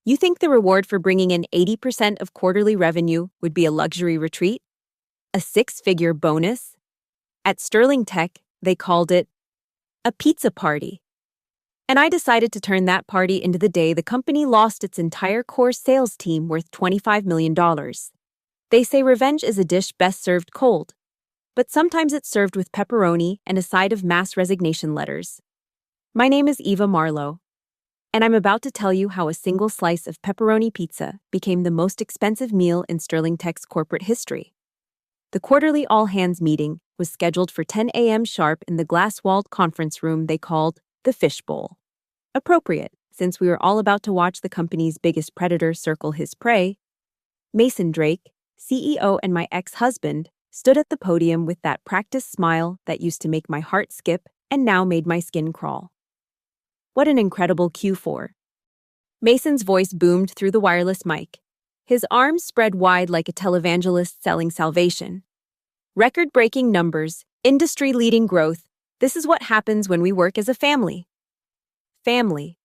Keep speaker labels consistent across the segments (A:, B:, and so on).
A: You think the reward for bringing in 80% of quarterly revenue would be a luxury retreat? A six-figure bonus? At Sterling Tech, they called it a pizza party. And I decided to turn that party into the day the company lost its entire core sales team worth $25 million. They say revenge is a dish best served cold, but sometimes it's served with pepperoni and a side of mass resignation letters. My name is Eva Marlowe, and I'm about to tell you how a single slice of pepperoni pizza became the most expensive meal in Sterling Tech's corporate history. The quarterly all-hands meeting was scheduled for 10 a.m. sharp in the glass-walled conference room they called the Fishbowl. Appropriate, since we were all about to watch the company's biggest predator circle his prey. Mason Drake, CEO and my ex-husband, stood at the podium with that practiced smile that used to make my heart skip and now made my skin crawl. What an incredible Q4. Mason's voice boomed through the wireless mic, his arms spread wide like a televangelist selling salvation. Record-breaking numbers, industry-leading growth. This is what happens when we work as a family. Family.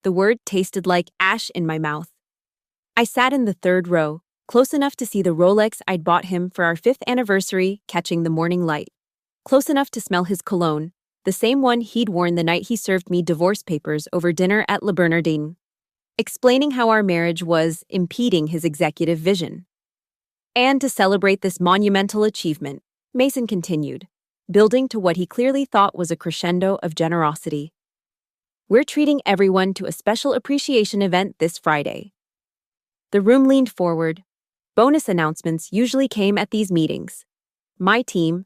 A: The word tasted like ash in my mouth. I sat in the third row, close enough to see the Rolex I'd bought him for our 5th anniversary catching the morning light. Close enough to smell his cologne, the same one he'd worn the night he served me divorce papers over dinner at Le Bernardin, explaining how our marriage was impeding his executive vision. And to celebrate this monumental achievement, Mason continued, building to what he clearly thought was a crescendo of generosity. We're treating everyone to a special appreciation event this Friday. The room leaned forward. Bonus announcements usually came at these meetings. My team,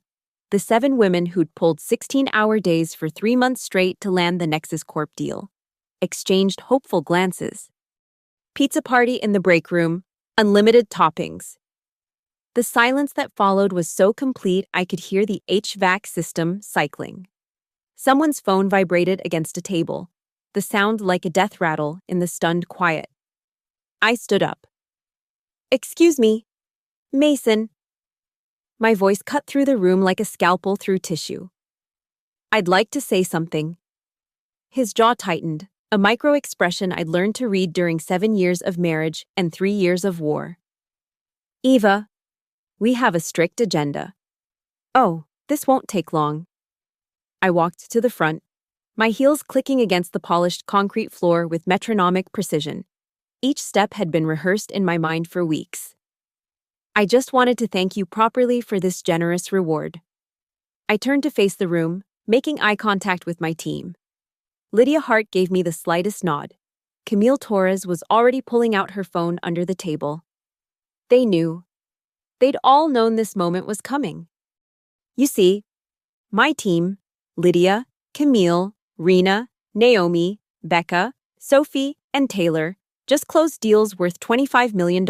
A: the 7 women who'd pulled 16-hour days for 3 months straight to land the Nexus Corp deal, exchanged hopeful glances. Pizza party in the break room, unlimited toppings. The silence that followed was so complete I could hear the HVAC system cycling. Someone's phone vibrated against a table, the sound like a death rattle in the stunned quiet. I stood up. Excuse me, Mason. My voice cut through the room like a scalpel through tissue. I'd like to say something. His jaw tightened, a micro-expression I'd learned to read during 7 years of marriage and 3 years of war. Eva, we have a strict agenda. Oh, this won't take long. I walked to the front, my heels clicking against the polished concrete floor with metronomic precision. Each step had been rehearsed in my mind for weeks. I just wanted to thank you properly for this generous reward. I turned to face the room, making eye contact with my team. Lydia Hart gave me the slightest nod. Camille Torres was already pulling out her phone under the table. They knew. They'd all known this moment was coming. You see, my team, Lydia, Camille, Rena, Naomi, Becca, Sophie, and Taylor, just closed deals worth $25 million.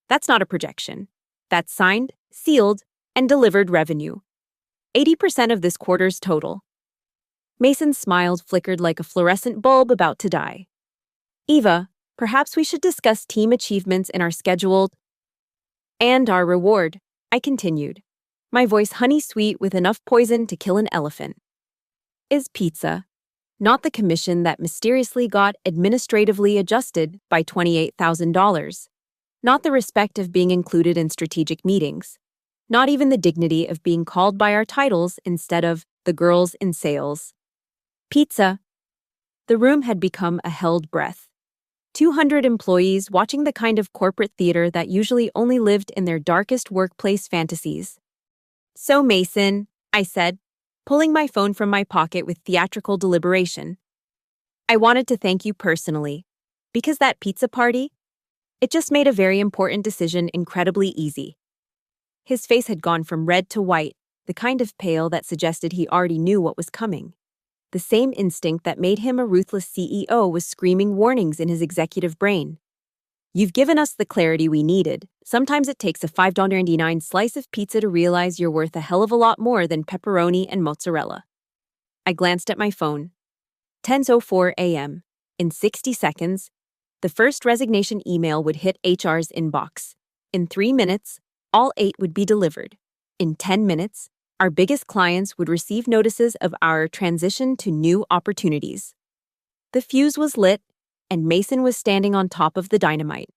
A: That's not a projection. That's signed, sealed, and delivered revenue. 80% of this quarter's total. Mason's smile flickered like a fluorescent bulb about to die. Eva, perhaps we should discuss team achievements in our scheduled and our reward, I continued, my voice honey-sweet with enough poison to kill an elephant. Is pizza, not the commission that mysteriously got administratively adjusted by $28,000, not the respect of being included in strategic meetings, not even the dignity of being called by our titles instead of the girls in sales. Pizza. The room had become a held breath. 200 employees watching the kind of corporate theater that usually only lived in their darkest workplace fantasies. So Mason, I said, pulling my phone from my pocket with theatrical deliberation. I wanted to thank you personally, because that pizza party, it just made a very important decision incredibly easy. His face had gone from red to white, the kind of pale that suggested he already knew what was coming. The same instinct that made him a ruthless CEO was screaming warnings in his executive brain. You've given us the clarity we needed. Sometimes it takes a $5.99 slice of pizza to realize you're worth a hell of a lot more than pepperoni and mozzarella. I glanced at my phone. 10:04 a.m. In 60 seconds, the first resignation email would hit HR's inbox. In 3 minutes, all 8 would be delivered. In 10 minutes, our biggest clients would receive notices of our transition to new opportunities. The fuse was lit, and Mason was standing on top of the dynamite.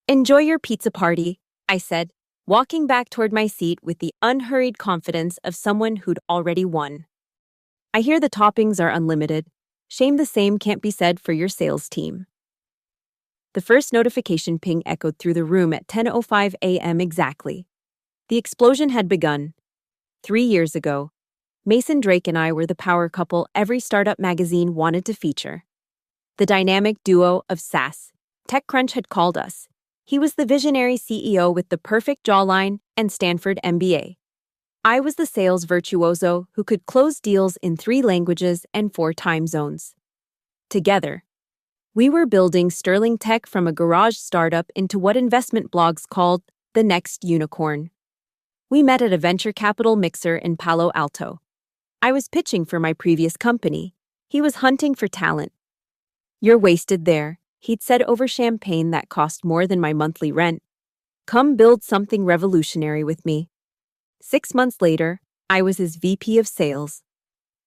A: "Enjoy your pizza party," I said, walking back toward my seat with the unhurried confidence of someone who'd already won. "I hear the toppings are unlimited. Shame the same can't be said for your sales team." The first notification ping echoed through the room at 10:05 a.m. exactly. The explosion had begun. 3 years ago, Mason Drake and I were the power couple every startup magazine wanted to feature. The dynamic duo of SaaS. TechCrunch had called us. He was the visionary CEO with the perfect jawline and Stanford MBA. I was the sales virtuoso who could close deals in 3 languages and 4 time zones. Together, we were building Sterling Tech from a garage startup into what investment blogs called the next unicorn. We met at a venture capital mixer in Palo Alto. I was pitching for my previous company. He was hunting for talent. "You're wasted there," he'd said over champagne that cost more than my monthly rent. "Come build something revolutionary with me." 6 months later, I was his VP of sales.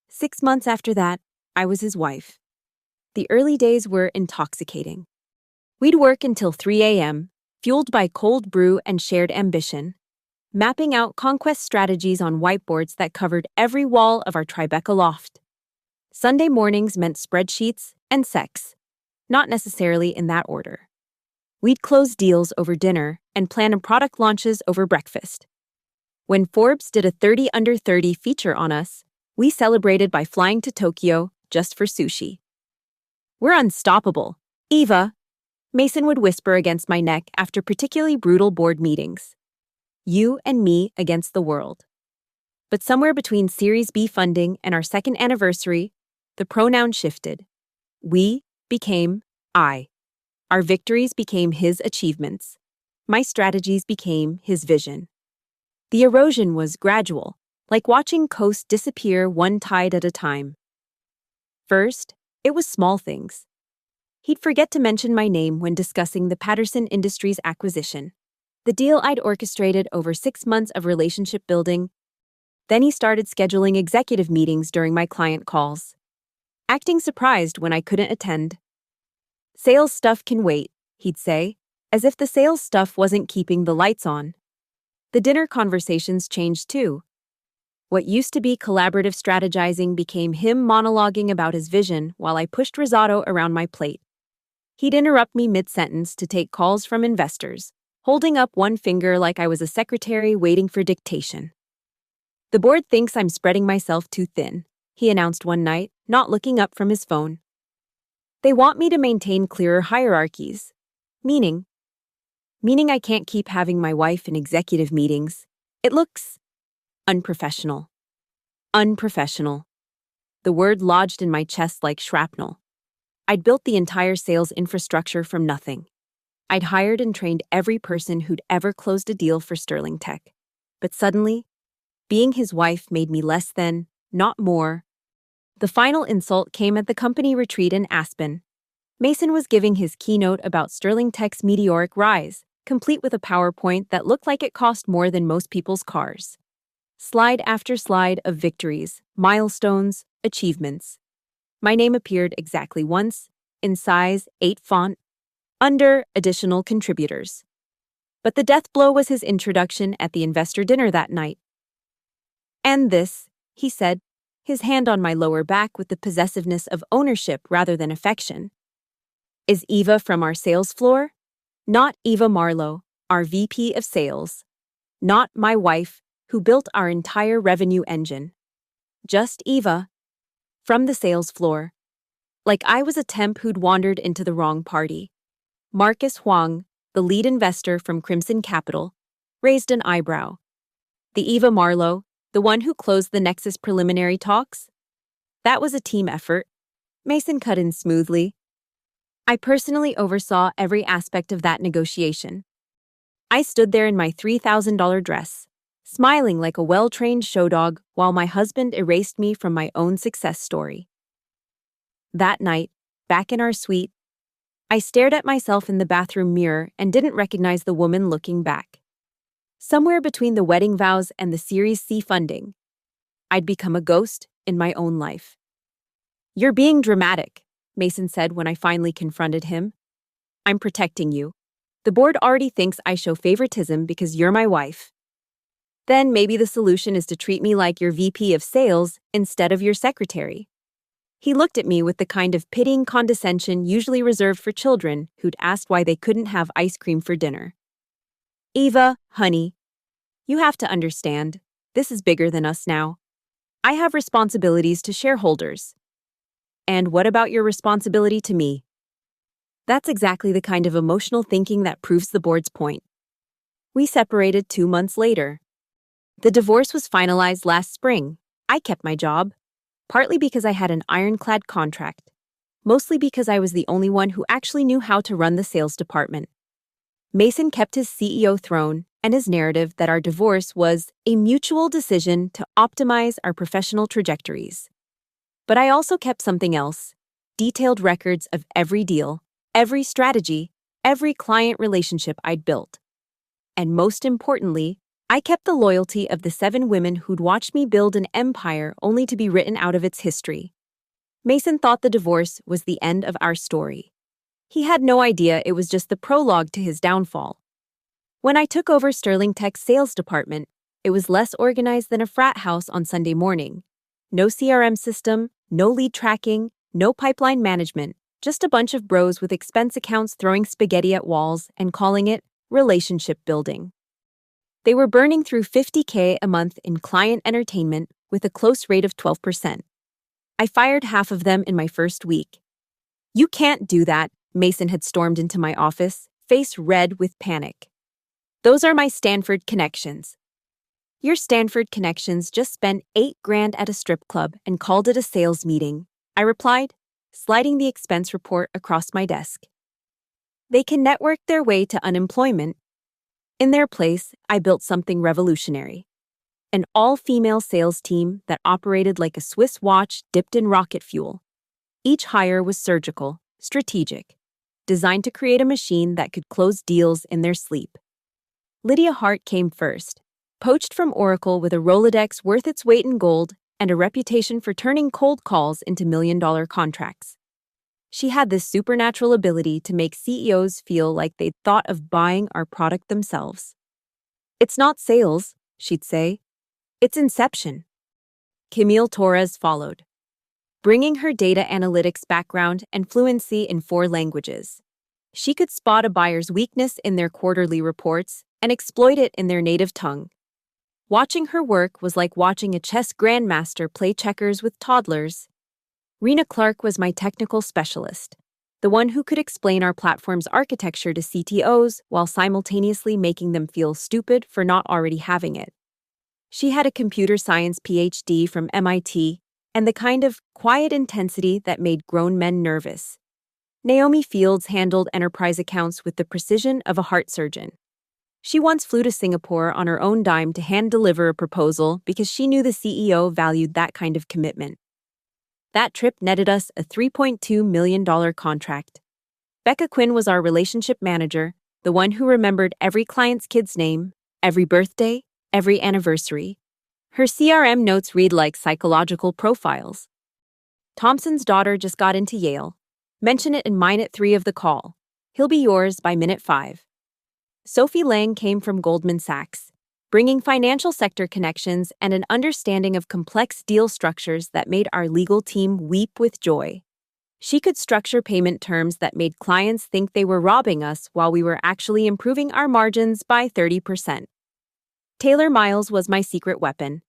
A: 6 months after that, I was his wife. The early days were intoxicating. We'd work until 3 a.m., fueled by cold brew and shared ambition, mapping out conquest strategies on whiteboards that covered every wall of our Tribeca loft. Sunday mornings meant spreadsheets and sex, not necessarily in that order. We'd close deals over dinner and plan product launches over breakfast. When Forbes did a 30 under 30 feature on us, we celebrated by flying to Tokyo just for sushi. "We're unstoppable, Eva," Mason would whisper against my neck after particularly brutal board meetings. "You and me against the world." But somewhere between Series B funding and our second anniversary, the pronoun shifted. We became I. Our victories became his achievements. My strategies became his vision. The erosion was gradual, like watching coast disappear one tide at a time. First, it was small things. He'd forget to mention my name when discussing the Patterson Industries acquisition, the deal I'd orchestrated over 6 months of relationship building. Then he started scheduling executive meetings during my client calls, acting surprised when I couldn't attend. "Sales stuff can wait," he'd say, as if the sales stuff wasn't keeping the lights on. The dinner conversations changed too. What used to be collaborative strategizing became him monologuing about his vision while I pushed risotto around my plate. He'd interrupt me mid-sentence to take calls from investors, holding up one finger like I was a secretary waiting for dictation. "The board thinks I'm spreading myself too thin," he announced one night, not looking up from his phone. "They want me to maintain clearer hierarchies, meaning I can't keep having my wife in executive meetings. It looks unprofessional." Unprofessional. The word lodged in my chest like shrapnel. I'd built the entire sales infrastructure from nothing. I'd hired and trained every person who'd ever closed a deal for Sterling Tech. But suddenly, being his wife made me less than, not more. The final insult came at the company retreat in Aspen. Mason was giving his keynote about Sterling Tech's meteoric rise, complete with a PowerPoint that looked like it cost more than most people's cars. Slide after slide of victories, milestones, achievements. My name appeared exactly once, in size 8 font, under additional contributors. But the death blow was his introduction at the investor dinner that night. "And this," he said, his hand on my lower back with the possessiveness of ownership rather than affection, "is Eva from our sales floor. Not Eva Marlowe, our VP of sales. Not my wife, who built our entire revenue engine. Just Eva. From the sales floor." Like I was a temp who'd wandered into the wrong party. Marcus Huang, the lead investor from Crimson Capital, raised an eyebrow. "The Eva Marlowe, the one who closed the Nexus preliminary talks? That was a team effort." Mason cut in smoothly. "I personally oversaw every aspect of that negotiation. I stood there in my $3,000 dress, smiling like a well-trained show dog while my husband erased me from my own success story." That night, back in our suite, I stared at myself in the bathroom mirror and didn't recognize the woman looking back. Somewhere between the wedding vows and the Series C funding, I'd become a ghost in my own life. "You're being dramatic," Mason said when I finally confronted him. I'm protecting you. The board already thinks I show favoritism because you're my wife. Then maybe the solution is to treat me like your VP of sales instead of your secretary. He looked at me with the kind of pitying condescension usually reserved for children who'd asked why they couldn't have ice cream for dinner. Eva, honey, you have to understand, this is bigger than us now. I have responsibilities to shareholders. And what about your responsibility to me? That's exactly the kind of emotional thinking that proves the board's point. We separated 2 months later. The divorce was finalized last spring. I kept my job, partly because I had an ironclad contract, mostly because I was the only one who actually knew how to run the sales department. Mason kept his CEO throne and his narrative that our divorce was a mutual decision to optimize our professional trajectories. But I also kept something else: detailed records of every deal, every strategy, every client relationship I'd built. And most importantly, I kept the loyalty of the 7 women who'd watched me build an empire only to be written out of its history. Mason thought the divorce was the end of our story. He had no idea it was just the prologue to his downfall. When I took over Sterling Tech's sales department, it was less organized than a frat house on Sunday morning. No CRM system, no lead tracking, no pipeline management, just a bunch of bros with expense accounts throwing spaghetti at walls and calling it relationship building. They were burning through $50K a month in client entertainment with a close rate of 12%. I fired half of them in my first week. You can't do that, Mason had stormed into my office, face red with panic. Those are my Stanford connections. Your Stanford connections just spent $8,000 at a strip club and called it a sales meeting, I replied, sliding the expense report across my desk. They can network their way to unemployment. In their place, I built something revolutionary. An all-female sales team that operated like a Swiss watch dipped in rocket fuel. Each hire was surgical, strategic, designed to create a machine that could close deals in their sleep. Lydia Hart came first, poached from Oracle with a Rolodex worth its weight in gold and a reputation for turning cold calls into million-dollar contracts. She had this supernatural ability to make CEOs feel like they'd thought of buying our product themselves. It's not sales, she'd say. It's inception. Camille Torres followed, bringing her data analytics background and fluency in 4 languages. She could spot a buyer's weakness in their quarterly reports and exploit it in their native tongue. Watching her work was like watching a chess grandmaster play checkers with toddlers. Rena Clark was my technical specialist, the one who could explain our platform's architecture to CTOs while simultaneously making them feel stupid for not already having it. She had a computer science PhD from MIT and the kind of quiet intensity that made grown men nervous. Naomi Fields handled enterprise accounts with the precision of a heart surgeon. She once flew to Singapore on her own dime to hand-deliver a proposal because she knew the CEO valued that kind of commitment. That trip netted us a $3.2 million contract. Becca Quinn was our relationship manager, the one who remembered every client's kid's name, every birthday, every anniversary. Her CRM notes read like psychological profiles. Thompson's daughter just got into Yale. Mention it in mine at 3 of the call. He'll be yours by minute 5. Sophie Lang came from Goldman Sachs, bringing financial sector connections and an understanding of complex deal structures that made our legal team weep with joy. She could structure payment terms that made clients think they were robbing us while we were actually improving our margins by 30%. Taylor Miles was my secret weapon,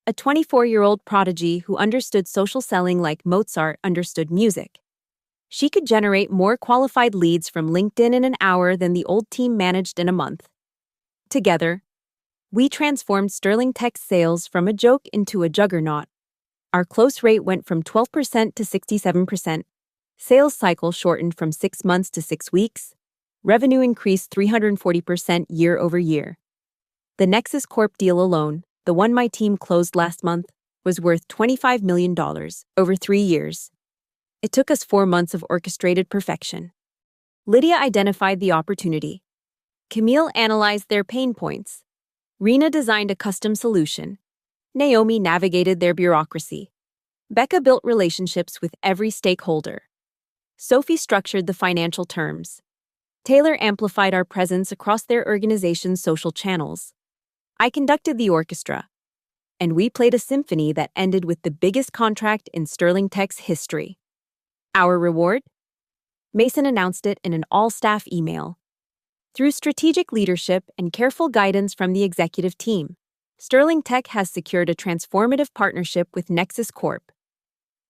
A: a 24-year-old prodigy who understood social selling like Mozart understood music. She could generate more qualified leads from LinkedIn in an hour than the old team managed in a month. Together, we transformed Sterling Tech's sales from a joke into a juggernaut. Our close rate went from 12% to 67%. Sales cycle shortened from 6 months to 6 weeks. Revenue increased 340% year over year. The Nexus Corp deal alone, the one my team closed last month, was worth $25 million over 3 years. It took us 4 months of orchestrated perfection. Lydia identified the opportunity. Camille analyzed their pain points. Rena designed a custom solution. Naomi navigated their bureaucracy. Becca built relationships with every stakeholder. Sophie structured the financial terms. Taylor amplified our presence across their organization's social channels. I conducted the orchestra, and we played a symphony that ended with the biggest contract in Sterling Tech's history. Our reward? Mason announced it in an all-staff email. Through strategic leadership and careful guidance from the executive team, Sterling Tech has secured a transformative partnership with Nexus Corp.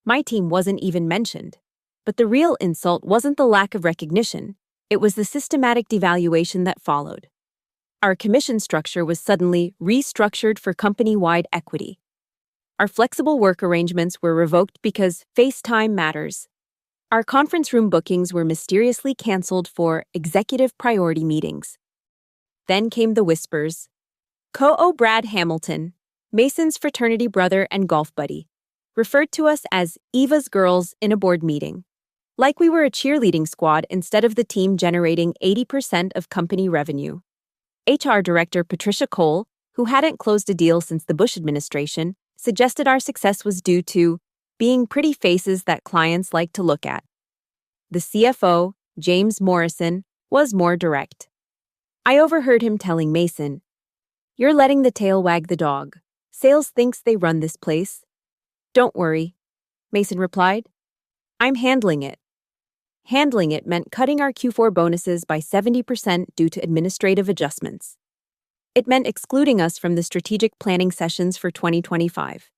A: My team wasn't even mentioned. But the real insult wasn't the lack of recognition, it was the systematic devaluation that followed. Our commission structure was suddenly restructured for company-wide equity. Our flexible work arrangements were revoked because FaceTime matters. Our conference room bookings were mysteriously canceled for executive priority meetings. Then came the whispers. Co-O Brad Hamilton, Mason's fraternity brother and golf buddy, referred to us as Eva's girls in a board meeting. Like we were a cheerleading squad instead of the team generating 80% of company revenue. HR Director Patricia Cole, who hadn't closed a deal since the Bush administration, suggested our success was due to being pretty faces that clients like to look at. The CFO, James Morrison, was more direct. I overheard him telling Mason, "You're letting the tail wag the dog. Sales thinks they run this place." "Don't worry," Mason replied. "I'm handling it." Handling it meant cutting our Q4 bonuses by 70% due to administrative adjustments. It meant excluding us from the strategic planning sessions for 2025.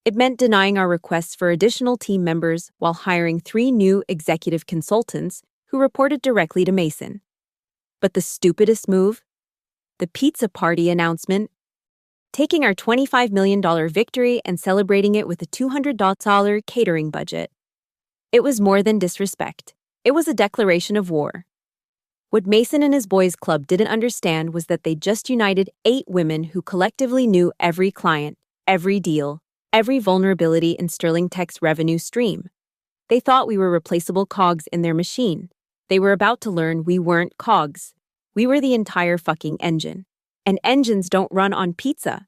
A: It meant denying our requests for additional team members while hiring 3 new executive consultants who reported directly to Mason. But the stupidest move? The pizza party announcement. Taking our $25 million victory and celebrating it with a $200 catering budget. It was more than disrespect. It was a declaration of war. What Mason and his boys' club didn't understand was that they just united 8 women who collectively knew every client, every deal, every vulnerability in Sterling Tech's revenue stream. They thought we were replaceable cogs in their machine. They were about to learn we weren't cogs. We were the entire fucking engine. And engines don't run on pizza.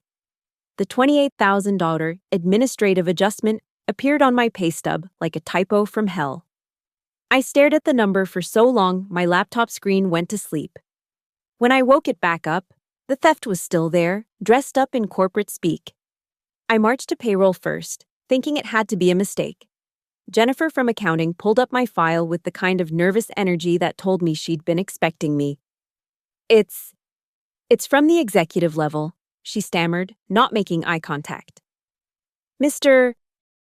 A: The $28,000 administrative adjustment appeared on my pay stub like a typo from hell. I stared at the number for so long my laptop screen went to sleep. When I woke it back up, the theft was still there, dressed up in corporate speak. I marched to payroll first, thinking it had to be a mistake. Jennifer from accounting pulled up my file with the kind of nervous energy that told me she'd been expecting me. It's from the executive level," she stammered, not making eye contact. "Mr.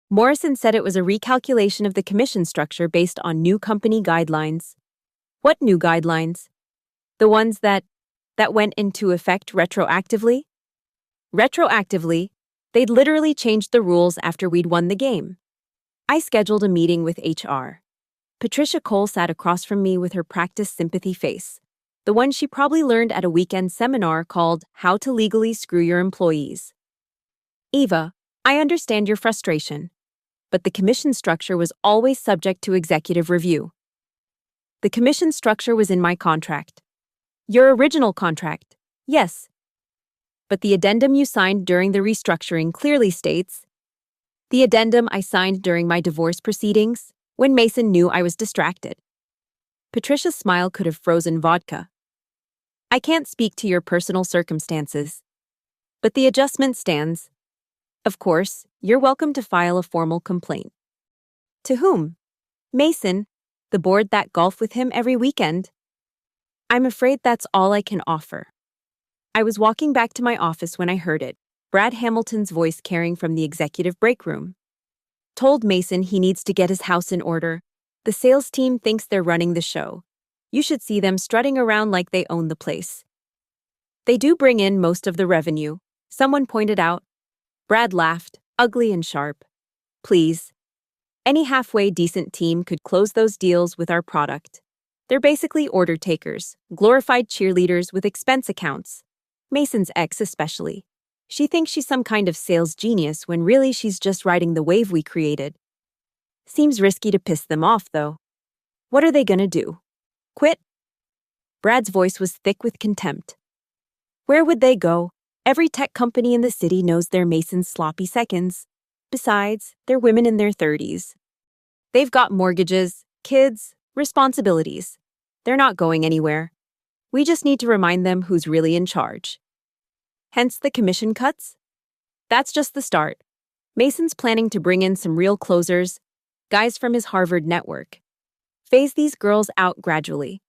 A: Morrison said it was a recalculation of the commission structure based on new company guidelines." "What new guidelines?" "The ones that went into effect retroactively?" "Retroactively? They'd literally changed the rules after we'd won the game." I scheduled a meeting with HR. Patricia Cole sat across from me with her practiced sympathy face, the one she probably learned at a weekend seminar called How to Legally Screw Your Employees. "Eva, I understand your frustration, but the commission structure was always subject to executive review." "The commission structure was in my contract." "Your original contract?" "Yes. But the addendum you signed during the restructuring clearly states." "The addendum I signed during my divorce proceedings, when Mason knew I was distracted." Patricia's smile could have frozen vodka. "I can't speak to your personal circumstances, but the adjustment stands. Of course, you're welcome to file a formal complaint." "To whom?" "Mason, the board that golf with him every weekend." "I'm afraid that's all I can offer." I was walking back to my office when I heard it, Brad Hamilton's voice carrying from the executive break room. "Told Mason he needs to get his house in order. The sales team thinks they're running the show. You should see them strutting around like they own the place." "They do bring in most of the revenue," someone pointed out. Brad laughed, ugly and sharp. "Please. Any halfway decent team could close those deals with our product. They're basically order takers, glorified cheerleaders with expense accounts. Mason's ex especially. She thinks she's some kind of sales genius when really she's just riding the wave we created. Seems risky to piss them off, though. What are they gonna do? Quit?" Brad's voice was thick with contempt. "Where would they go? Every tech company in the city knows they're Mason's sloppy seconds. Besides, they're women in their 30s. They've got mortgages, Kids, responsibilities. They're not going anywhere. We just need to remind them who's really in charge. Hence the commission cuts? That's just the start. Mason's planning to bring in some real closers, guys from his Harvard network. Phase these girls out gradually.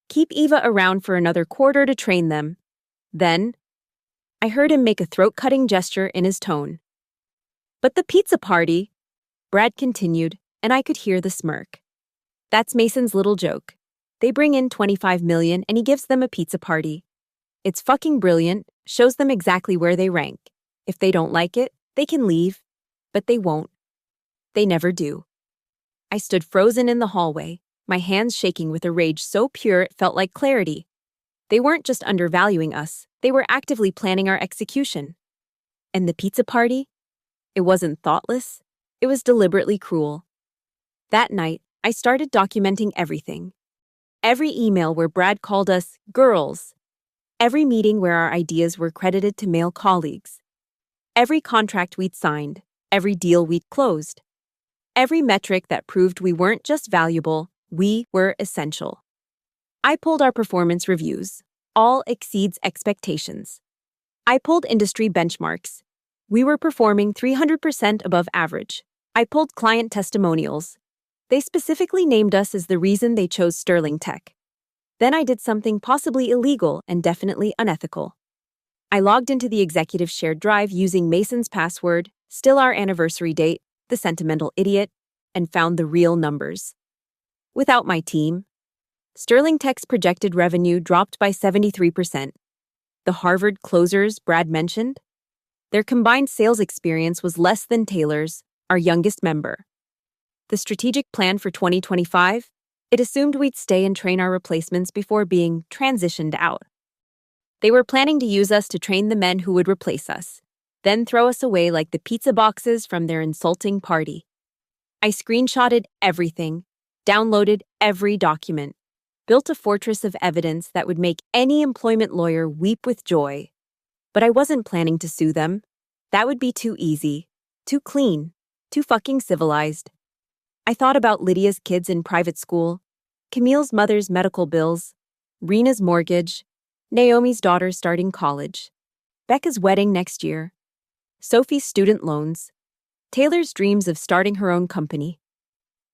A: Keep Eva around for another quarter to train them. Then, I heard him make a throat-cutting gesture in his tone. But the pizza party, Brad continued, and I could hear the smirk. That's Mason's little joke. They bring in $25 million and he gives them a pizza party. It's fucking brilliant, shows them exactly where they rank. If they don't like it, they can leave, but they won't. They never do. I stood frozen in the hallway, my hands shaking with a rage so pure it felt like clarity. They weren't just undervaluing us, they were actively planning our execution. And the pizza party? It wasn't thoughtless, it was deliberately cruel. That night, I started documenting everything. Every email where Brad called us girls. Every meeting where our ideas were credited to male colleagues. Every contract we'd signed, every deal we'd closed. Every metric that proved we weren't just valuable, we were essential. I pulled our performance reviews. All exceeds expectations. I pulled industry benchmarks. We were performing 300% above average. I pulled client testimonials. They specifically named us as the reason they chose Sterling Tech. Then I did something possibly illegal and definitely unethical. I logged into the executive shared drive using Mason's password, still our anniversary date, the sentimental idiot, and found the real numbers. Without my team, Sterling Tech's projected revenue dropped by 73%. The Harvard closers Brad mentioned, their combined sales experience was less than Taylor's, our youngest member. The strategic plan for 2025, it assumed we'd stay and train our replacements before being transitioned out. They were planning to use us to train the men who would replace us, then throw us away like the pizza boxes from their insulting party. I screenshotted everything, downloaded every document, built a fortress of evidence that would make any employment lawyer weep with joy. But I wasn't planning to sue them. That would be too easy, too clean, too fucking civilized. I thought about Lydia's kids in private school, Camille's mother's medical bills, Rena's mortgage, Naomi's daughter starting college, Becca's wedding next year, Sophie's student loans, Taylor's dreams of starting her own company.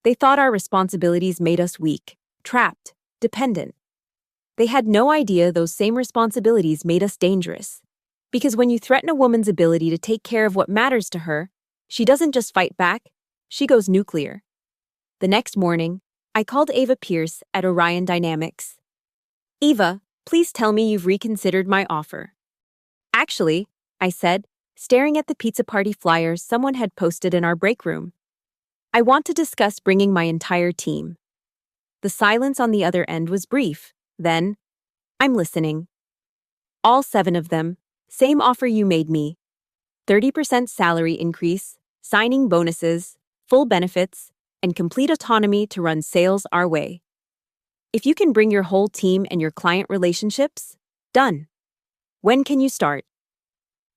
A: They thought our responsibilities made us weak, trapped, dependent. They had no idea those same responsibilities made us dangerous. Because when you threaten a woman's ability to take care of what matters to her, she doesn't just fight back, she goes nuclear. The next morning, I called Eva Pierce at Orion Dynamics. Eva, please tell me you've reconsidered my offer. Actually, I said, staring at the pizza party flyers someone had posted in our break room. I want to discuss bringing my entire team. The silence on the other end was brief. Then, I'm listening. All 7 of them, same offer you made me. 30% salary increase, signing bonuses, full benefits, and complete autonomy to run sales our way. If you can bring your whole team and your client relationships, done. When can you start?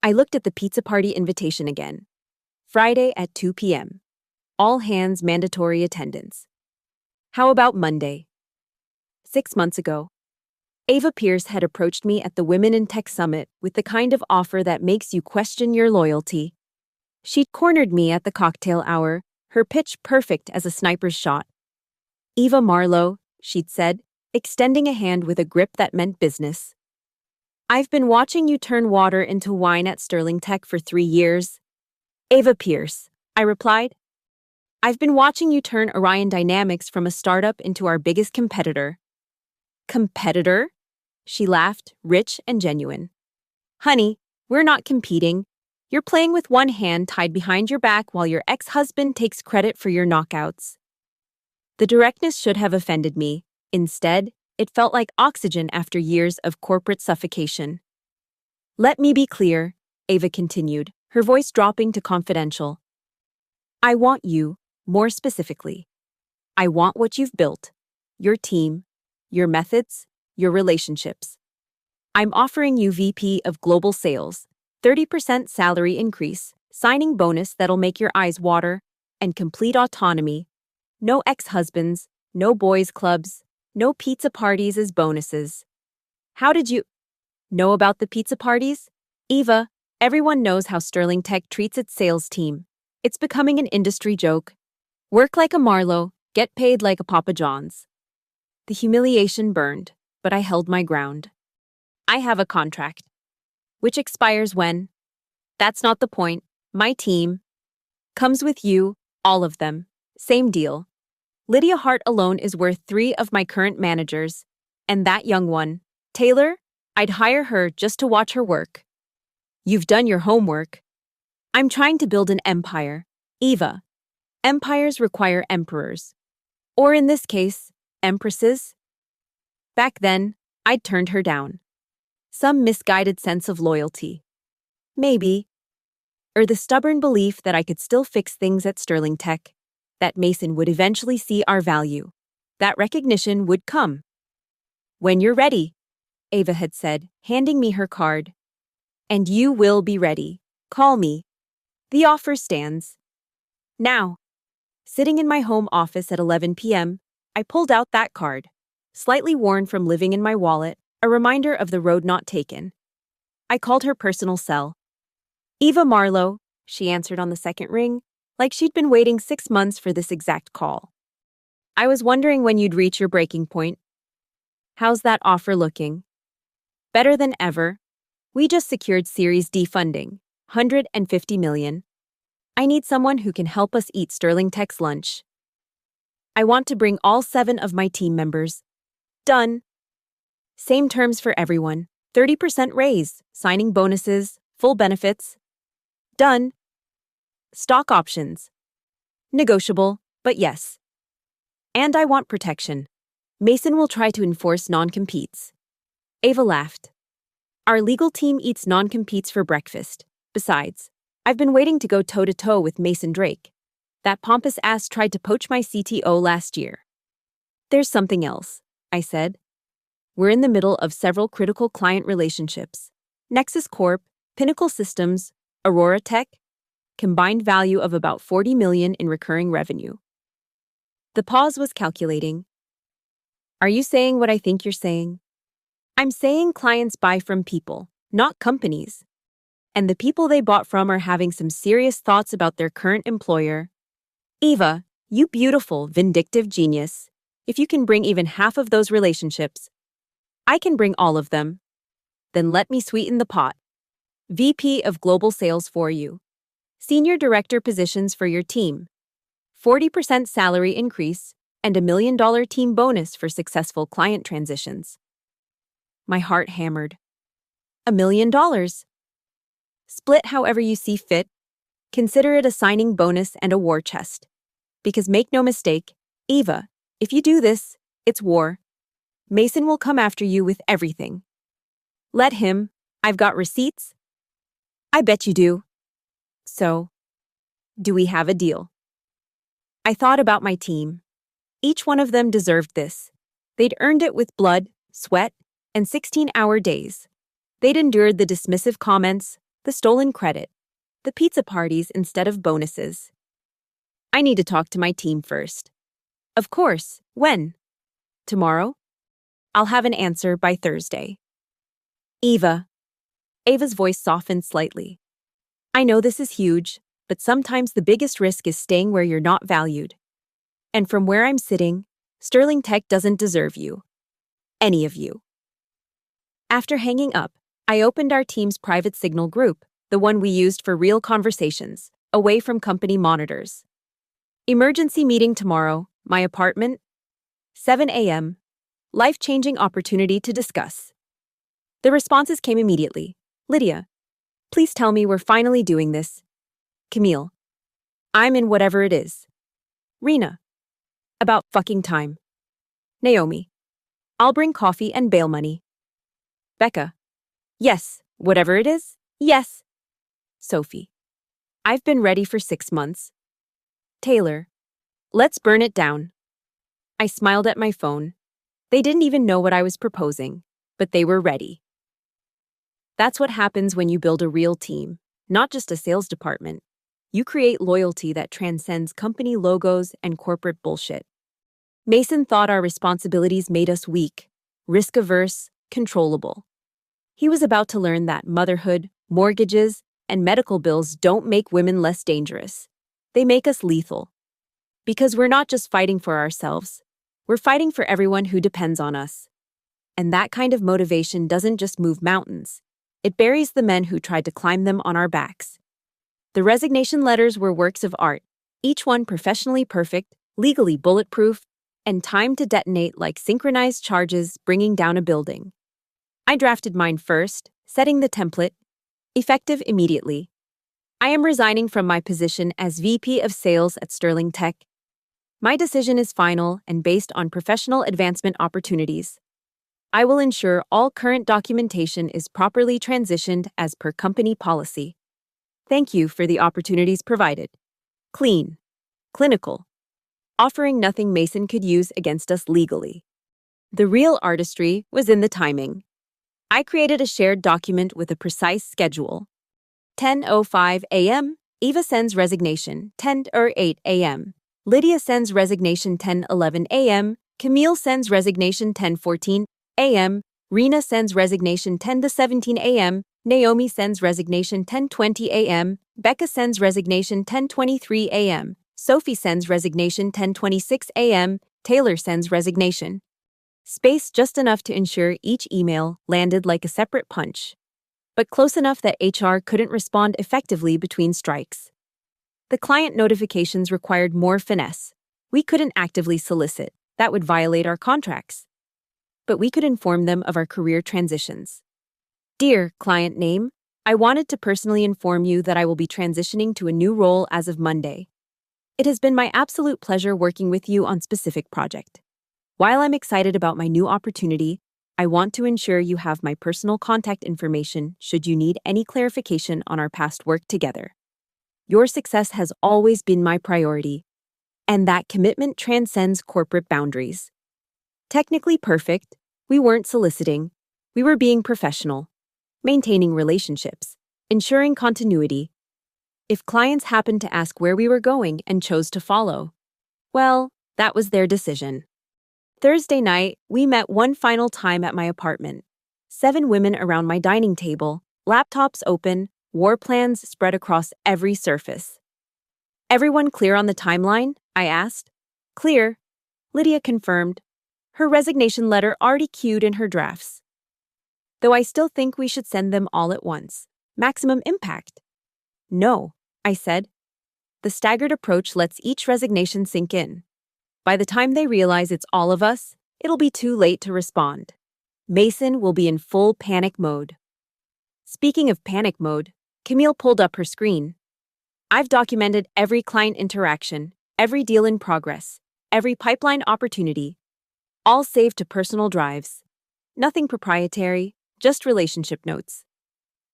A: I looked at the pizza party invitation again. Friday at 2 p.m. All hands mandatory attendance. How about Monday? 6 months ago, Eva Pierce had approached me at the Women in Tech Summit with the kind of offer that makes you question your loyalty. She'd cornered me at the cocktail hour, her pitch perfect as a sniper's shot. Eva Marlowe, she'd said, extending a hand with a grip that meant business. I've been watching you turn water into wine at Sterling Tech for 3 years. Eva Pierce, I replied. I've been watching you turn Orion Dynamics from a startup into our biggest competitor. Competitor? She laughed, rich and genuine. Honey, we're not competing. You're playing with one hand tied behind your back while your ex-husband takes credit for your knockouts. The directness should have offended me. Instead, it felt like oxygen after years of corporate suffocation. Let me be clear, Eva continued, her voice dropping to confidential. I want you, more specifically. I want what you've built, your team, your methods, your relationships. I'm offering you VP of Global Sales, 30% salary increase, signing bonus that'll make your eyes water, and complete autonomy. No ex-husbands, No boys' clubs, no pizza parties as bonuses. How did you know about the pizza parties? Eva, everyone knows how Sterling Tech treats its sales team. It's becoming an industry joke. Work like a Marlowe, get paid like a Papa John's. The humiliation burned, but I held my ground. I have a contract. Which expires when? That's not the point. My team comes with you, all of them. Same deal. Lydia Hart alone is worth 3 of my current managers. And that young one, Taylor, I'd hire her just to watch her work. You've done your homework. I'm trying to build an empire. Eva. Empires require emperors. Or in this case, empresses. Back then, I'd turned her down. Some misguided sense of loyalty. Maybe. Or the stubborn belief that I could still fix things at Sterling Tech, that Mason would eventually see our value, that recognition would come. When you're ready, Ava had said, handing me her card. And you will be ready. Call me. The offer stands. Now. Sitting in my home office at 11 p.m., I pulled out that card, slightly worn from living in my wallet, a reminder of the road not taken. I called her personal cell. Eva Marlowe, she answered on the second ring, like she'd been waiting 6 months for this exact call. I was wondering when you'd reach your breaking point. How's that offer looking? Better than ever. We just secured Series D funding, $150 million. I need someone who can help us eat Sterling Tech's lunch. I want to bring all 7 of my team members. Done. Same terms for everyone. 30% raise, signing bonuses, full benefits. Done. Stock options. Negotiable, but yes. And I want protection. Mason will try to enforce non-competes. Ava laughed. Our legal team eats non-competes for breakfast. Besides, I've been waiting to go toe-to-toe with Mason Drake. That pompous ass tried to poach my CTO last year. There's something else, I said. We're in the middle of several critical client relationships. Nexus Corp, Pinnacle Systems, Aurora Tech, combined value of about $40 million in recurring revenue. The pause was calculating. Are you saying what I think you're saying? I'm saying clients buy from people, not companies. And the people they bought from are having some serious thoughts about their current employer. Eva, you beautiful, vindictive genius. If you can bring even half of those relationships, I can bring all of them. Then let me sweeten the pot. VP of Global Sales for you. Senior Director positions for your team. 40% salary increase and $1 million team bonus for successful client transitions. My heart hammered. $1 million. Split however you see fit. Consider it a signing bonus and a war chest. Because make no mistake, Eva, if you do this, it's war. Mason will come after you with everything. Let him. I've got receipts. I bet you do. So, do we have a deal? I thought about my team. Each one of them deserved this. They'd earned it with blood, sweat, and 16-hour days. They'd endured the dismissive comments, the stolen credit, the pizza parties instead of bonuses. I need to talk to my team first. Of course, when? Tomorrow? I'll have an answer by Thursday. Eva. Ava's voice softened slightly. I know this is huge, but sometimes the biggest risk is staying where you're not valued. And from where I'm sitting, Sterling Tech doesn't deserve you. Any of you. After hanging up, I opened our team's private signal group, the one we used for real conversations, away from company monitors. Emergency meeting tomorrow, my apartment, 7 a.m., life-changing opportunity to discuss. The responses came immediately. Lydia, please tell me we're finally doing this. Camille, I'm in whatever it is. Rena, about fucking time. Naomi, I'll bring coffee and bail money. Becca, yes, whatever it is, yes. Sophie, I've been ready for 6 months. Taylor, let's burn it down. I smiled at my phone. They didn't even know what I was proposing, but they were ready. That's what happens when you build a real team, not just a sales department. You create loyalty that transcends company logos and corporate bullshit. Mason thought our responsibilities made us weak, risk-averse, controllable. He was about to learn that motherhood, mortgages, and medical bills don't make women less dangerous. They make us lethal. Because we're not just fighting for ourselves, we're fighting for everyone who depends on us. And that kind of motivation doesn't just move mountains. It buries the men who tried to climb them on our backs. The resignation letters were works of art, each one professionally perfect, legally bulletproof, and timed to detonate like synchronized charges bringing down a building. I drafted mine first, setting the template, effective immediately. I am resigning from my position as VP of Sales at Sterling Tech. My decision is final and based on professional advancement opportunities. I will ensure all current documentation is properly transitioned as per company policy. Thank you for the opportunities provided. Clean. Clinical. Offering nothing Mason could use against us legally. The real artistry was in the timing. I created a shared document with a precise schedule. 10:05 a.m., Eva sends resignation, 10:08 a.m. Lydia sends resignation 10:11 a.m., Camille sends resignation 10:14 a.m., Rena sends resignation 10:17 a.m., Naomi sends resignation 10:20 a.m., Becca sends resignation 10:23 a.m., Sophie sends resignation 10:26 a.m., Taylor sends resignation. Space just enough to ensure each email landed like a separate punch, but close enough that HR couldn't respond effectively between strikes. The client notifications required more finesse. We couldn't actively solicit. That would violate our contracts. But we could inform them of our career transitions. Dear client name, I wanted to personally inform you that I will be transitioning to a new role as of Monday. It has been my absolute pleasure working with you on specific project. While I'm excited about my new opportunity, I want to ensure you have my personal contact information should you need any clarification on our past work together. Your success has always been my priority, and that commitment transcends corporate boundaries. Technically perfect, we weren't soliciting. We were being professional, maintaining relationships, ensuring continuity. If clients happened to ask where we were going and chose to follow, well, that was their decision. Thursday night, we met one final time at my apartment. 7 women around my dining table, laptops open, war plans spread across every surface. Everyone clear on the timeline? I asked. Clear, Lydia confirmed, her resignation letter already queued in her drafts. Though I still think we should send them all at once. Maximum impact. No, I said. The staggered approach lets each resignation sink in. By the time they realize it's all of us, it'll be too late to respond. Mason will be in full panic mode. Speaking of panic mode, Camille pulled up her screen. I've documented every client interaction, every deal in progress, every pipeline opportunity, all saved to personal drives. Nothing proprietary, just relationship notes.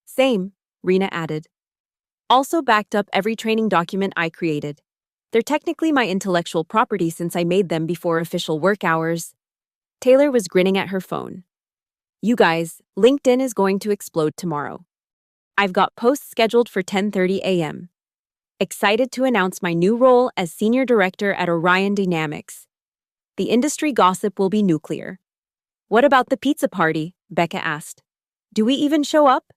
A: Same, Rena added. Also backed up every training document I created. They're technically my intellectual property since I made them before official work hours. Taylor was grinning at her phone. You guys, LinkedIn is going to explode tomorrow. I've got posts scheduled for 10:30 a.m. Excited to announce my new role as Senior Director at Orion Dynamics. The industry gossip will be nuclear. What about the pizza party? Becca asked. Do we even show up?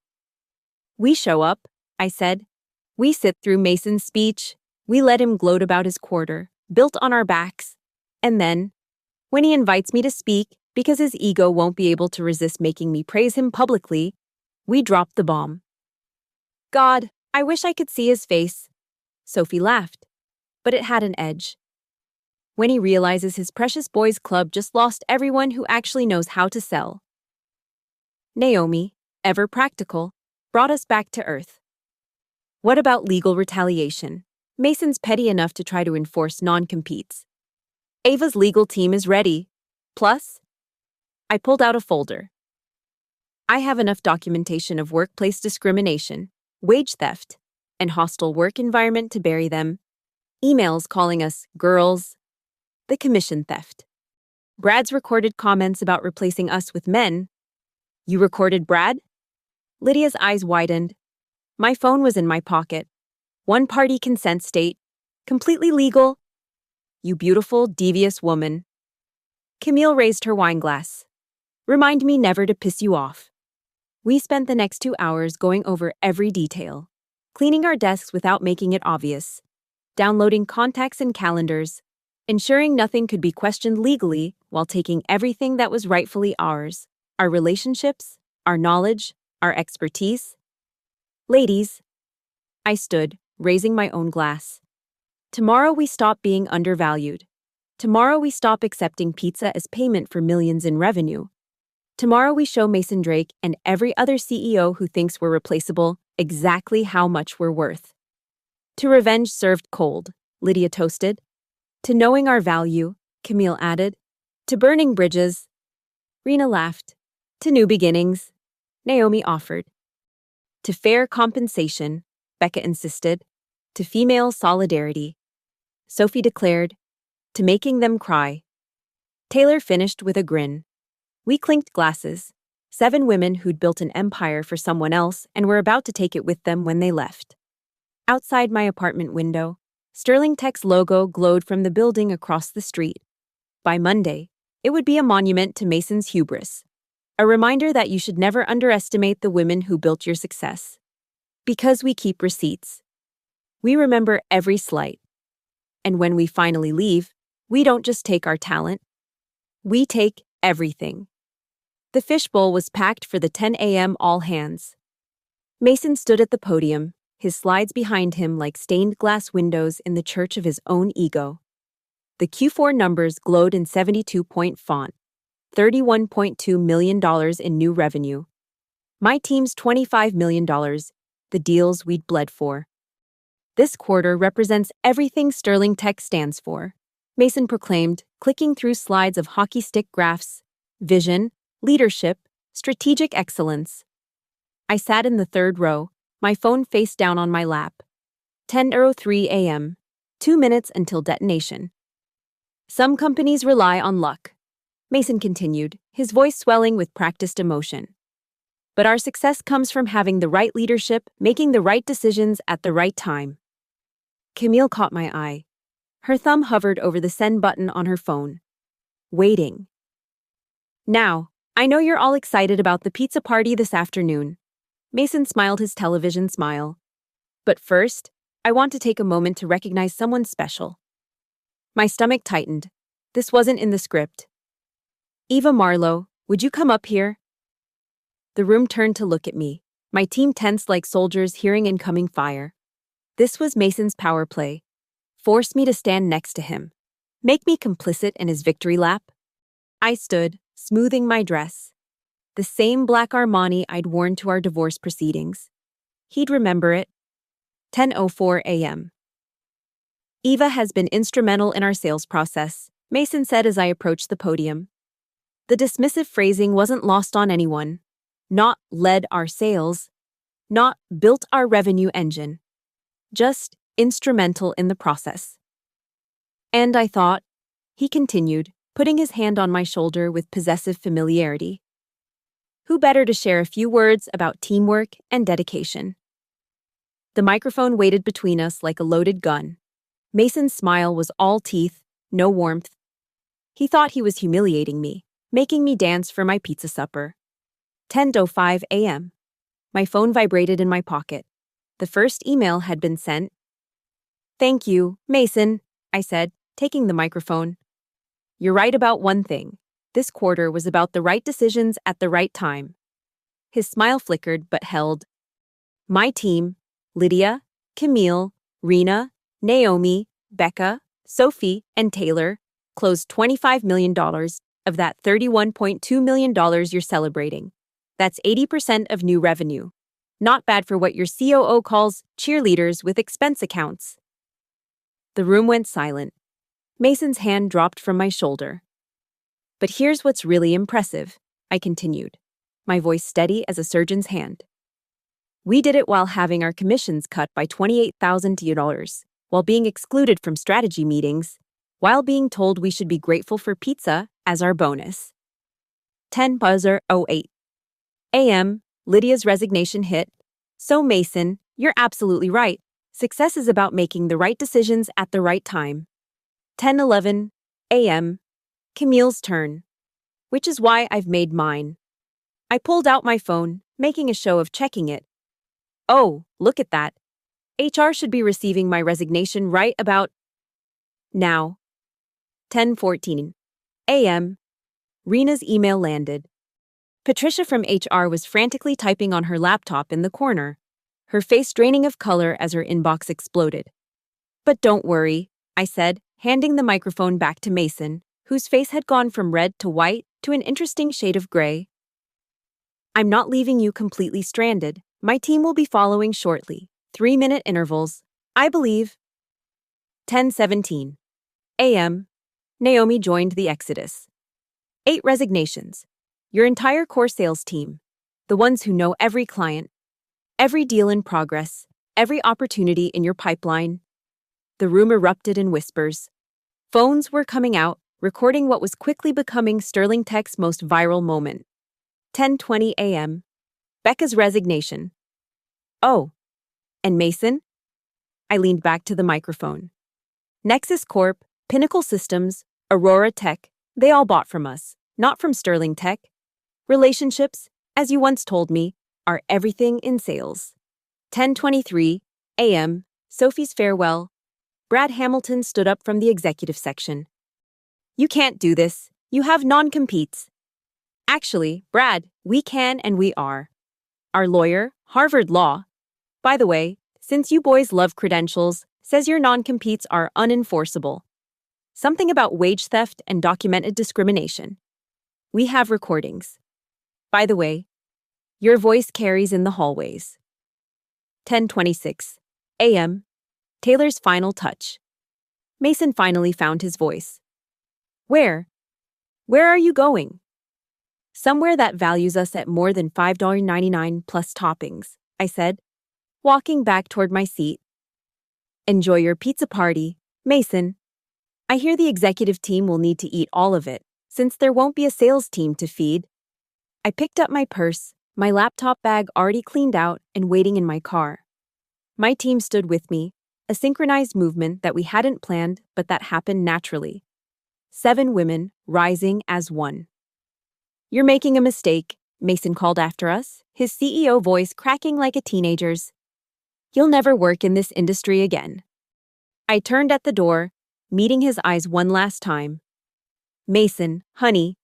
A: We show up, I said. We sit through Mason's speech. We let him gloat about his quarter, built on our backs. And then, when he invites me to speak, because his ego won't be able to resist making me praise him publicly, we drop the bomb. God, I wish I could see his face. Sophie laughed, but it had an edge. When he realizes his precious boys' club just lost everyone who actually knows how to sell. Naomi, ever practical, brought us back to earth. What about legal retaliation? Mason's petty enough to try to enforce non-competes. Ava's legal team is ready. Plus, I pulled out a folder. I have enough documentation of workplace discrimination, wage theft, and hostile work environment to bury them. Emails calling us girls. The commission theft. Brad's recorded comments about replacing us with men. You recorded Brad? Lydia's eyes widened. My phone was in my pocket. One-party consent state. Completely legal. You beautiful, devious woman. Camille raised her wine glass. Remind me never to piss you off. We spent the next 2 hours going over every detail, cleaning our desks without making it obvious, downloading contacts and calendars, ensuring nothing could be questioned legally while taking everything that was rightfully ours, our relationships, our knowledge, our expertise. Ladies, I stood, raising my own glass. Tomorrow we stop being undervalued. Tomorrow we stop accepting pizza as payment for millions in revenue. Tomorrow we show Mason Drake and every other CEO who thinks we're replaceable exactly how much we're worth. To revenge served cold, Lydia toasted. To knowing our value, Camille added. To burning bridges, Rena laughed. To new beginnings, Naomi offered. To fair compensation, Becca insisted. To female solidarity, Sophie declared. To making them cry. Taylor finished with a grin. We clinked glasses, 7 women who'd built an empire for someone else and were about to take it with them when they left. Outside my apartment window, Sterling Tech's logo glowed from the building across the street. By Monday, it would be a monument to Mason's hubris, a reminder that you should never underestimate the women who built your success. Because we keep receipts. We remember every slight. And when we finally leave, we don't just take our talent. We take everything. The fishbowl was packed for the 10 a.m. all hands. Mason stood at the podium, his slides behind him like stained glass windows in the church of his own ego. The Q4 numbers glowed in 72-point font, $31.2 million in new revenue. My team's $25 million, the deals we'd bled for. This quarter represents everything Sterling Tech stands for, Mason proclaimed, clicking through slides of hockey stick graphs, vision, leadership, strategic excellence. I sat in the third row, my phone face down on my lap. 10:03 a.m., 2 minutes until detonation. Some companies rely on luck, Mason continued, his voice swelling with practiced emotion. But our success comes from having the right leadership, making the right decisions at the right time. Camille caught my eye. Her thumb hovered over the send button on her phone. Waiting. Now, I know you're all excited about the pizza party this afternoon. Mason smiled his television smile. But first, I want to take a moment to recognize someone special. My stomach tightened. This wasn't in the script. Eva Marlowe, would you come up here? The room turned to look at me, my team tensed like soldiers hearing incoming fire. This was Mason's power play. Force me to stand next to him. Make me complicit in his victory lap. I stood, smoothing my dress. The same black Armani I'd worn to our divorce proceedings. He'd remember it. 10:04 a.m. Eva has been instrumental in our sales process, Mason said as I approached the podium. The dismissive phrasing wasn't lost on anyone. Not led our sales. Not built our revenue engine. Just instrumental in the process. And I thought, he continued, putting his hand on my shoulder with possessive familiarity. Who better to share a few words about teamwork and dedication? The microphone waited between us like a loaded gun. Mason's smile was all teeth, no warmth. He thought he was humiliating me, making me dance for my pizza supper. 10:05 a.m. My phone vibrated in my pocket. The first email had been sent. Thank you, Mason, I said, taking the microphone. You're right about one thing. This quarter was about the right decisions at the right time. His smile flickered but held. My team, Lydia, Camille, Rena, Naomi, Becca, Sophie, and Taylor, closed $25 million of that $31.2 million you're celebrating. That's 80% of new revenue. Not bad for what your COO calls cheerleaders with expense accounts. The room went silent. Mason's hand dropped from my shoulder. But here's what's really impressive, I continued, my voice steady as a surgeon's hand. We did it while having our commissions cut by $28,000, while being excluded from strategy meetings, while being told we should be grateful for pizza as our bonus. 10:08 a.m., Lydia's resignation hit. So Mason, you're absolutely right. Success is about making the right decisions at the right time. 10:11 a.m., Camille's turn, which is why I've made mine. I pulled out my phone, making a show of checking it. Oh, look at that. HR should be receiving my resignation right about now. 10:14 a.m. Rena's email landed. Patricia from HR was frantically typing on her laptop in the corner, her face draining of color as her inbox exploded. But don't worry, I said, handing the microphone back to Mason, whose face had gone from red to white to an interesting shade of gray. I'm not leaving you completely stranded. My team will be following shortly. 3-minute intervals, I believe. 10:17 a.m. Naomi joined the exodus. 8 resignations. Your entire core sales team. The ones who know every client, every deal in progress, every opportunity in your pipeline. The room erupted in whispers. Phones were coming out, recording what was quickly becoming Sterling Tech's most viral moment. 10:20 a.m. Becca's resignation. Oh, and Mason? I leaned back to the microphone. Nexus Corp, Pinnacle Systems, Aurora Tech, they all bought from us, not from Sterling Tech. Relationships, as you once told me, are everything in sales. 10:23 a.m. Sophie's farewell. Brad Hamilton stood up from the executive section. You can't do this. You have non-competes. Actually, Brad, we can and we are. Our lawyer, Harvard Law. By the way, since you boys love credentials, says your non-competes are unenforceable. Something about wage theft and documented discrimination. We have recordings. By the way, your voice carries in the hallways. 10:26 a.m. Taylor's final touch. Mason finally found his voice. Where? Where are you going? Somewhere that values us at more than $5.99 plus toppings, I said, walking back toward my seat. Enjoy your pizza party, Mason. I hear the executive team will need to eat all of it, since there won't be a sales team to feed. I picked up my purse, my laptop bag already cleaned out and waiting in my car. My team stood with me, a synchronized movement that we hadn't planned but that happened naturally. 7 women rising as one. You're making a mistake, Mason called after us, his CEO voice cracking like a teenager's. You'll never work in this industry again. I turned at the door, meeting his eyes one last time. Mason, honey,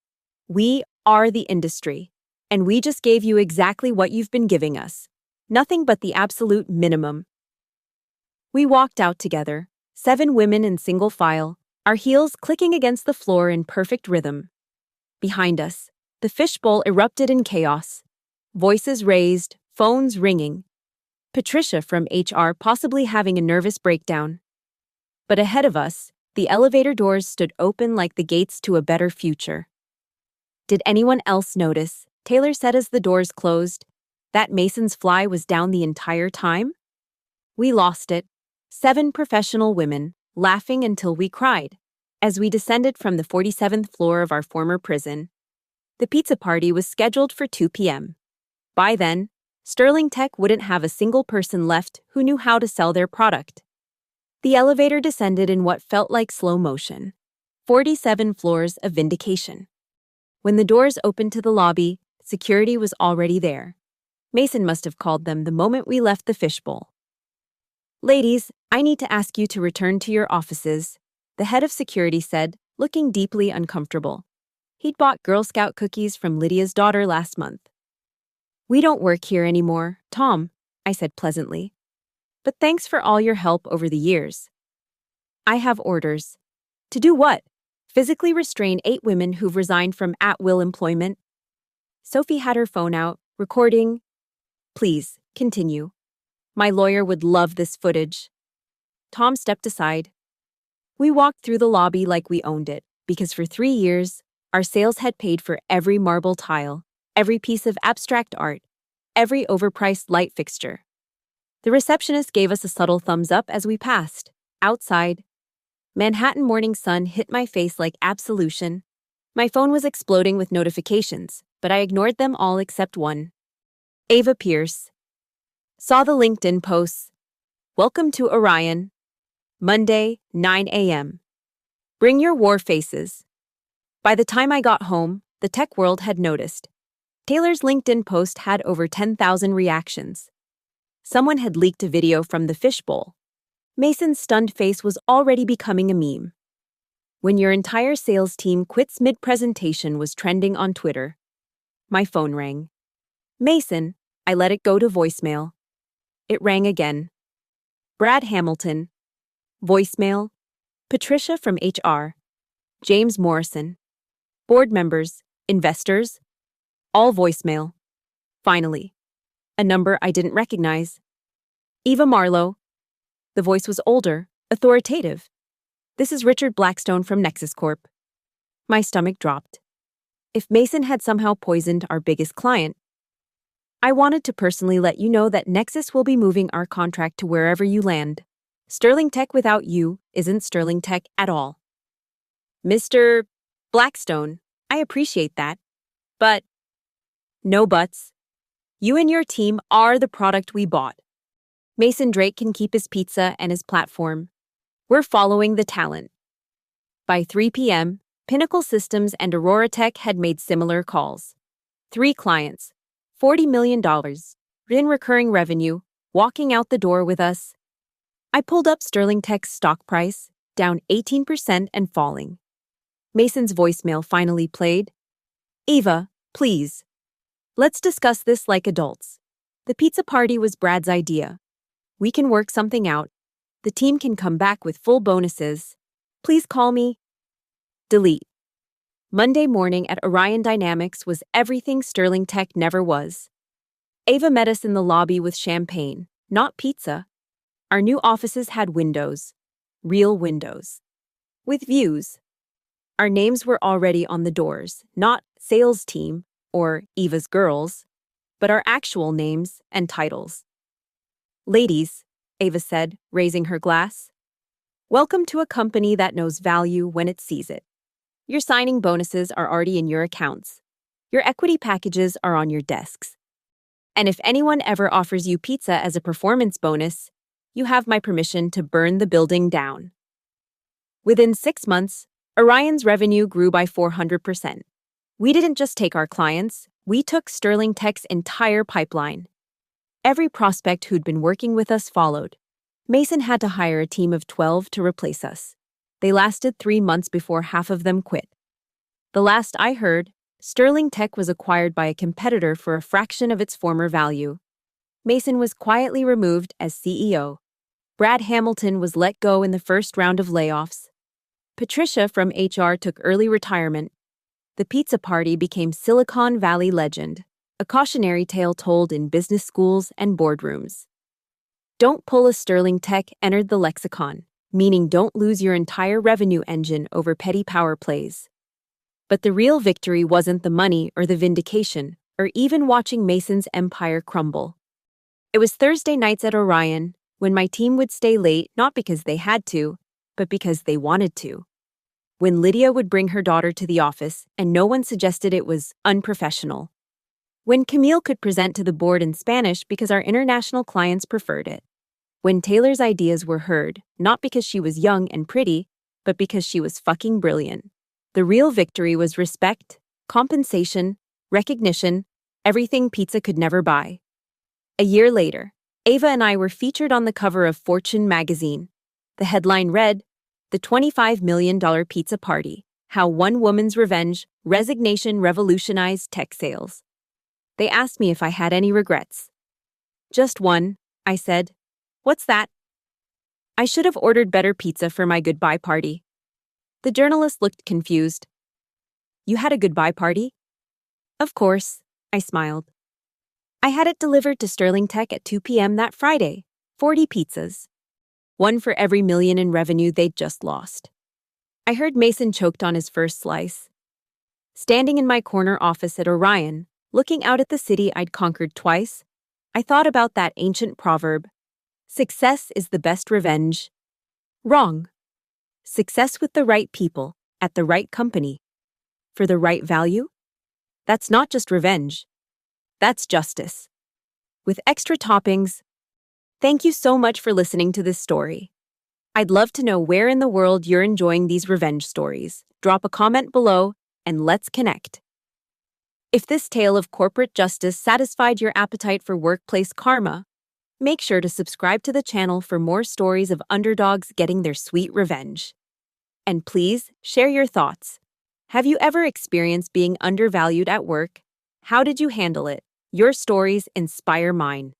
A: we are the industry, and we just gave you exactly what you've been giving us. Nothing but the absolute minimum. We walked out together, 7 women in single file, our heels clicking against the floor in perfect rhythm. Behind us, the fishbowl erupted in chaos. Voices raised, phones ringing. Patricia from HR possibly having a nervous breakdown. But ahead of us, the elevator doors stood open like the gates to a better future. Did anyone else notice, Taylor said as the doors closed, that Mason's fly was down the entire time? We lost it. 7 professional women, laughing until we cried, as we descended from the 47th floor of our former prison. The pizza party was scheduled for 2 p.m. By then, Sterling Tech wouldn't have a single person left who knew how to sell their product. The elevator descended in what felt like slow motion. 47 floors of vindication. When the doors opened to the lobby, security was already there. Mason must have called them the moment we left the fishbowl. Ladies, I need to ask you to return to your offices, the head of security said, looking deeply uncomfortable. He'd bought Girl Scout cookies from Lydia's daughter last month. We don't work here anymore, Tom, I said pleasantly. But thanks for all your help over the years. I have orders. To do what? Physically restrain 8 women who've resigned from at-will employment. Sophie had her phone out, recording. Please, continue. My lawyer would love this footage. Tom stepped aside. We walked through the lobby like we owned it, because for 3 years, our sales had paid for every marble tile, every piece of abstract art, every overpriced light fixture. The receptionist gave us a subtle thumbs up as we passed. Outside, Manhattan morning sun hit my face like absolution. My phone was exploding with notifications, but I ignored them all except one. Ava Pierce. Saw the LinkedIn posts. Welcome to Orion. Monday, 9 a.m. Bring your war faces. By the time I got home, the tech world had noticed. Taylor's LinkedIn post had over 10,000 reactions. Someone had leaked a video from the fishbowl. Mason's stunned face was already becoming a meme. When your entire sales team quits mid-presentation was trending on Twitter. My phone rang. Mason, I let it go to voicemail. It rang again. Brad Hamilton. Voicemail. Patricia from HR. James Morrison. Board members, investors. All voicemail. Finally. A number I didn't recognize. Eva Marlowe. The voice was older, authoritative. This is Richard Blackstone from Nexus Corp. My stomach dropped. If Mason had somehow poisoned our biggest client, I wanted to personally let you know that Nexus will be moving our contract to wherever you land. Sterling Tech without you isn't Sterling Tech at all. Mr. Blackstone, I appreciate that. But no buts. You and your team are the product we bought. Mason Drake can keep his pizza and his platform. We're following the talent. By 3 p.m., Pinnacle Systems and Aurora Tech had made similar calls. 3 clients, $40 million, in recurring revenue, walking out the door with us. I pulled up Sterling Tech's stock price, down 18% and falling. Mason's voicemail finally played. Eva, please. Let's discuss this like adults. The pizza party was Brad's idea. We can work something out. The team can come back with full bonuses. Please call me. Delete. Monday morning at Orion Dynamics was everything Sterling Tech never was. Ava met us in the lobby with champagne, not pizza. Our new offices had windows. Real windows. With views. Our names were already on the doors, not sales team or Eva's girls, but our actual names and titles. Ladies, Ava said, raising her glass. Welcome to a company that knows value when it sees it. Your signing bonuses are already in your accounts. Your equity packages are on your desks. And if anyone ever offers you pizza as a performance bonus, you have my permission to burn the building down. Within 6 months, Orion's revenue grew by 400%. We didn't just take our clients, we took Sterling Tech's entire pipeline. Every prospect who'd been working with us followed. Mason had to hire a team of 12 to replace us. They lasted 3 months before half of them quit. The last I heard, Sterling Tech was acquired by a competitor for a fraction of its former value. Mason was quietly removed as CEO. Brad Hamilton was let go in the first round of layoffs. Patricia from HR took early retirement. The pizza party became Silicon Valley legend, a cautionary tale told in business schools and boardrooms. Don't pull a Sterling Tech entered the lexicon, meaning don't lose your entire revenue engine over petty power plays. But the real victory wasn't the money or the vindication, or even watching Mason's empire crumble. It was Thursday nights at Orion, when my team would stay late not because they had to, but because they wanted to. When Lydia would bring her daughter to the office and no one suggested it was unprofessional. When Camille could present to the board in Spanish because our international clients preferred it. When Taylor's ideas were heard, not because she was young and pretty, but because she was fucking brilliant. The real victory was respect, compensation, recognition, everything pizza could never buy. A year later, Ava and I were featured on the cover of Fortune magazine. The headline read, "The $25 million Pizza Party, How One Woman's Revenge, Resignation Revolutionized Tech Sales." They asked me if I had any regrets. Just one, I said. What's that? I should have ordered better pizza for my goodbye party. The journalist looked confused. You had a goodbye party? Of course, I smiled. I had it delivered to Sterling Tech at 2 p.m. that Friday, 40 pizzas. One for every million in revenue they'd just lost. I heard Mason choked on his first slice. Standing in my corner office at Orion, looking out at the city I'd conquered twice, I thought about that ancient proverb. Success is the best revenge. Wrong. Success with the right people, at the right company. For the right value? That's not just revenge. That's justice. With extra toppings. Thank you so much for listening to this story. I'd love to know where in the world you're enjoying these revenge stories. Drop a comment below and let's connect. If this tale of corporate justice satisfied your appetite for workplace karma, make sure to subscribe to the channel for more stories of underdogs getting their sweet revenge. And please share your thoughts. Have you ever experienced being undervalued at work? How did you handle it? Your stories inspire mine.